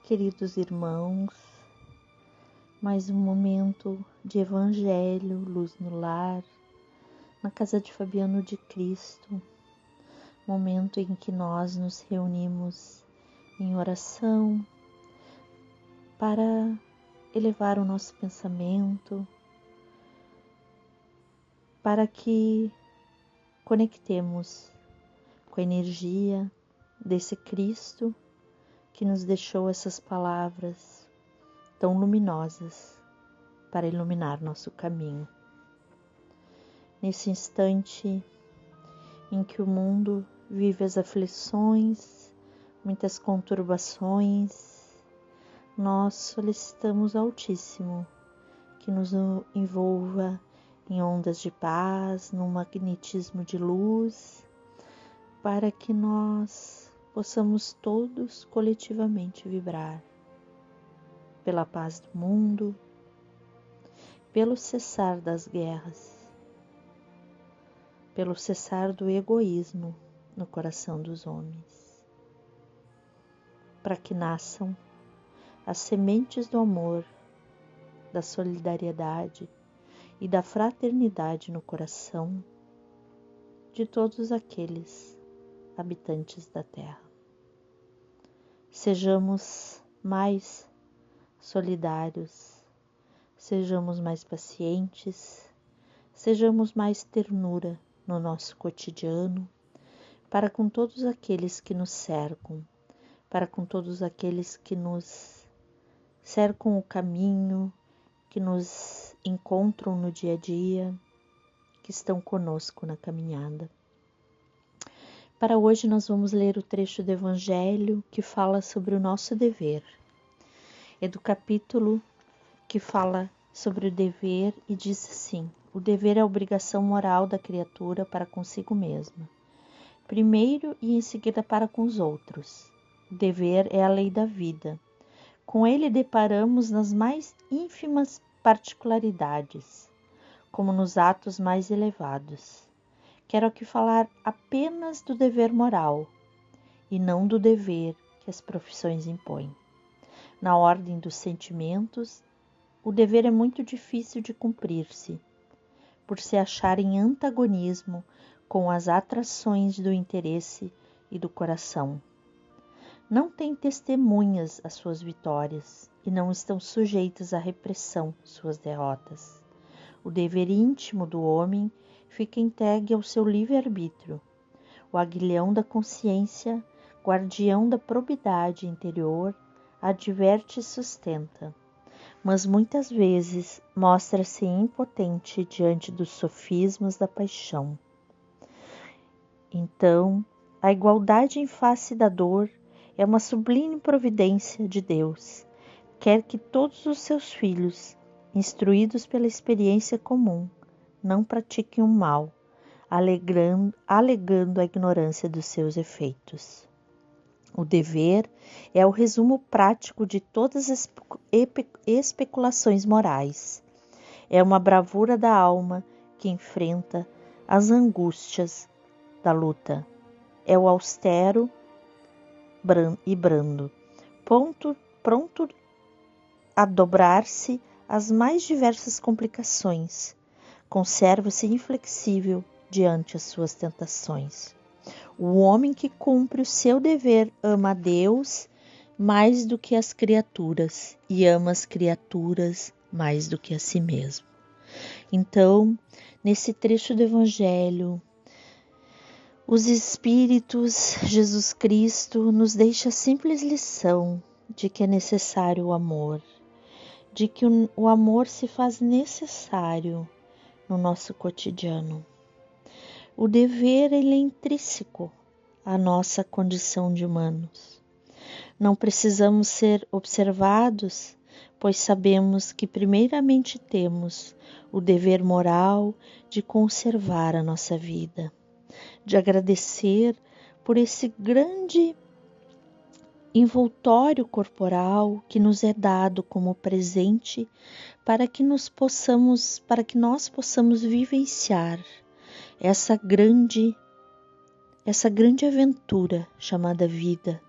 queridos irmãos, mais um momento de Evangelho, luz no lar, na casa de Fabiano de Cristo, momento em que nós nos reunimos em oração para elevar o nosso pensamento, para que conectemos com a energia desse Cristo que nos deixou essas palavras tão luminosas para iluminar nosso caminho. Nesse instante em que o mundo vive as aflições, muitas conturbações, nós solicitamos ao Altíssimo que nos envolva em ondas de paz, num magnetismo de luz, para que nós possamos todos coletivamente vibrar pela paz do mundo, pelo cessar das guerras, pelo cessar do egoísmo no coração dos homens, para que nasçam as sementes do amor, da solidariedade e da fraternidade no coração de todos aqueles habitantes da Terra. Sejamos mais solidários, sejamos mais pacientes, sejamos mais ternura no nosso cotidiano, para com todos aqueles que nos cercam, para com todos aqueles que nos cercam o caminho, que nos encontram no dia a dia, que estão conosco na caminhada. Para hoje nós vamos ler o trecho do Evangelho que fala sobre o nosso dever. É do capítulo que fala sobre o dever e diz assim: o dever é a obrigação moral da criatura para consigo mesma, primeiro e em seguida para com os outros. O dever é a lei da vida. Com ele deparamos nas mais ínfimas particularidades, como nos atos mais elevados. Quero aqui falar apenas do dever moral e não do dever que as profissões impõem. Na ordem dos sentimentos, o dever é muito difícil de cumprir-se, por se achar em antagonismo com as atrações do interesse e do coração. Não têm testemunhas as suas vitórias e não estão sujeitas à repressão suas derrotas. O dever íntimo do homem fica entregue ao seu livre-arbítrio. O aguilhão da consciência, guardião da probidade interior, adverte e sustenta, mas muitas vezes mostra-se impotente diante dos sofismas da paixão. Então, a igualdade em face da dor é uma sublime providência de Deus. Quer que todos os seus filhos, instruídos pela experiência comum, não pratiquem o mal, alegando a ignorância dos seus efeitos. O dever é o resumo prático de todas as especulações morais. É uma bravura da alma que enfrenta as angústias da luta. É o austero e brando, pronto a dobrar-se às mais diversas complicações. Conserva-se inflexível diante as suas tentações. O homem que cumpre o seu dever ama a Deus mais do que as criaturas e ama as criaturas mais do que a si mesmo. Então, nesse trecho do Evangelho, os Espíritos, Jesus Cristo, nos deixa a simples lição de que é necessário o amor, de que o amor se faz necessário no nosso cotidiano. O dever ele é intrínseco à nossa condição de humanos. Não precisamos ser observados, pois sabemos que primeiramente temos o dever moral de conservar a nossa vida, de agradecer por esse grande envoltório corporal que nos é dado como presente para que nós possamos vivenciar essa grande aventura chamada vida,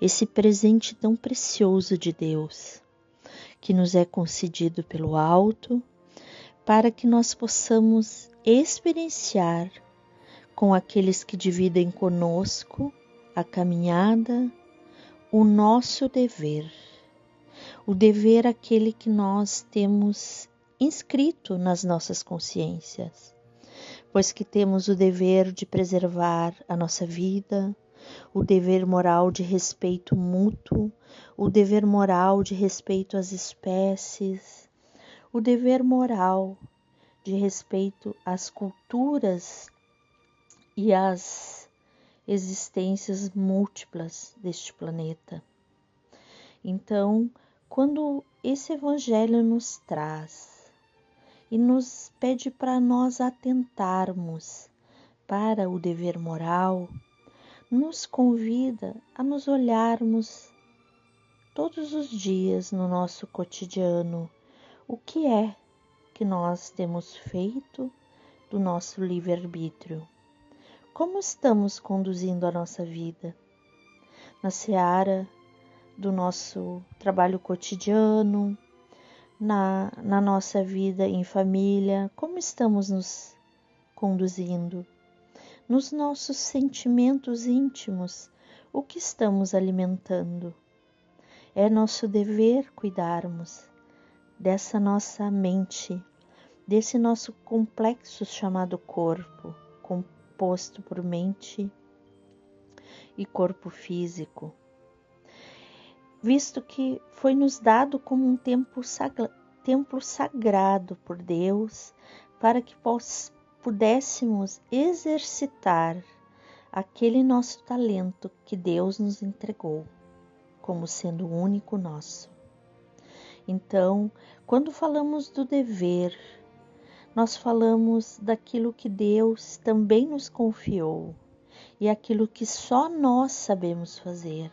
esse presente tão precioso de Deus, que nos é concedido pelo alto, para que nós possamos experienciar com aqueles que dividem conosco a caminhada, o nosso dever. O dever aquele que nós temos inscrito nas nossas consciências, pois que temos o dever de preservar a nossa vida, o dever moral de respeito mútuo, o dever moral de respeito às espécies, o dever moral de respeito às culturas e às existências múltiplas deste planeta. Então, quando esse Evangelho nos traz e nos pede para nós atentarmos para o dever moral, nos convida a nos olharmos todos os dias no nosso cotidiano o que é que nós temos feito do nosso livre-arbítrio. Como estamos conduzindo a nossa vida? Na seara do nosso trabalho cotidiano, na nossa vida em família, como estamos nos conduzindo? Nos nossos sentimentos íntimos, o que estamos alimentando? É nosso dever cuidarmos dessa nossa mente, desse nosso complexo chamado corpo, composto por mente e corpo físico, visto que foi nos dado como um templo sagrado por Deus, para que pudéssemos exercitar aquele nosso talento que Deus nos entregou, como sendo único nosso. Então, quando falamos do dever, nós falamos daquilo que Deus também nos confiou e aquilo que só nós sabemos fazer.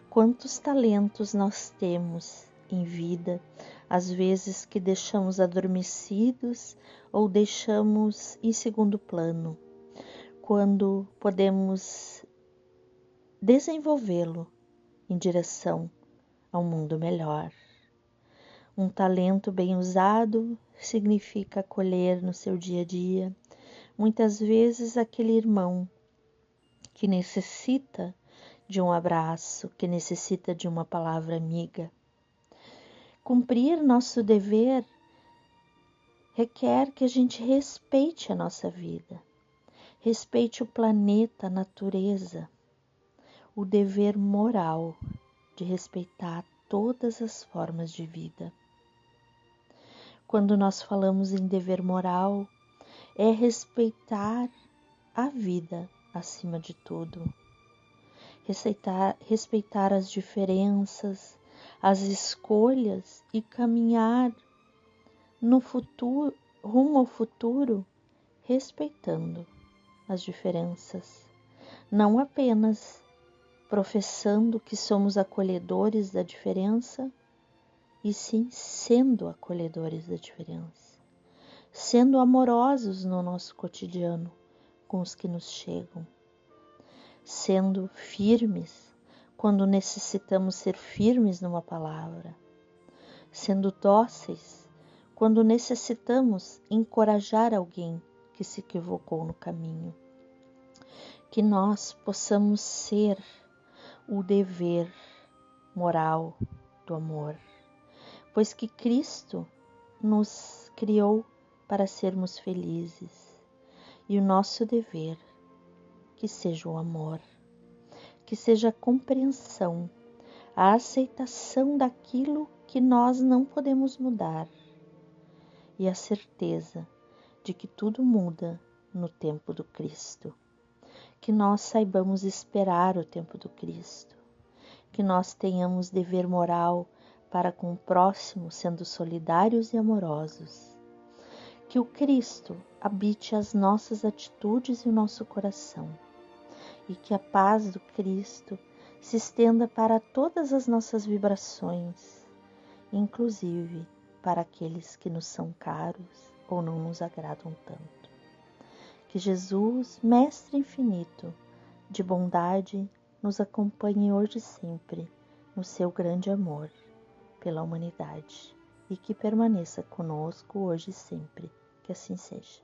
Quantos talentos nós temos em vida, às vezes que deixamos adormecidos ou deixamos em segundo plano, quando podemos desenvolvê-lo em direção a um mundo melhor. Um talento bem usado significa acolher no seu dia a dia, muitas vezes aquele irmão que necessita de um abraço, que necessita de uma palavra amiga. Cumprir nosso dever requer que a gente respeite a nossa vida, respeite o planeta, a natureza, o dever moral de respeitar todas as formas de vida. Quando nós falamos em dever moral, é respeitar a vida acima de tudo. Respeitar as diferenças, as escolhas e caminhar no futuro, rumo ao futuro, respeitando as diferenças, não apenas professando que somos acolhedores da diferença, e sim sendo acolhedores da diferença, sendo amorosos no nosso cotidiano com os que nos chegam, sendo firmes quando necessitamos ser firmes numa palavra, sendo dóceis quando necessitamos encorajar alguém que se equivocou no caminho. Que nós possamos ser o dever moral do amor, pois que Cristo nos criou para sermos felizes, e o nosso dever que seja o amor, que seja a compreensão, a aceitação daquilo que nós não podemos mudar e a certeza de que tudo muda no tempo do Cristo. Que nós saibamos esperar o tempo do Cristo, que nós tenhamos dever moral para com o próximo, sendo solidários e amorosos. Que o Cristo habite as nossas atitudes e o nosso coração, e que a paz do Cristo se estenda para todas as nossas vibrações, inclusive para aqueles que nos são caros ou não nos agradam tanto. Que Jesus, Mestre infinito de bondade, nos acompanhe hoje e sempre no seu grande amor pela humanidade e que permaneça conosco hoje e sempre. Que assim seja.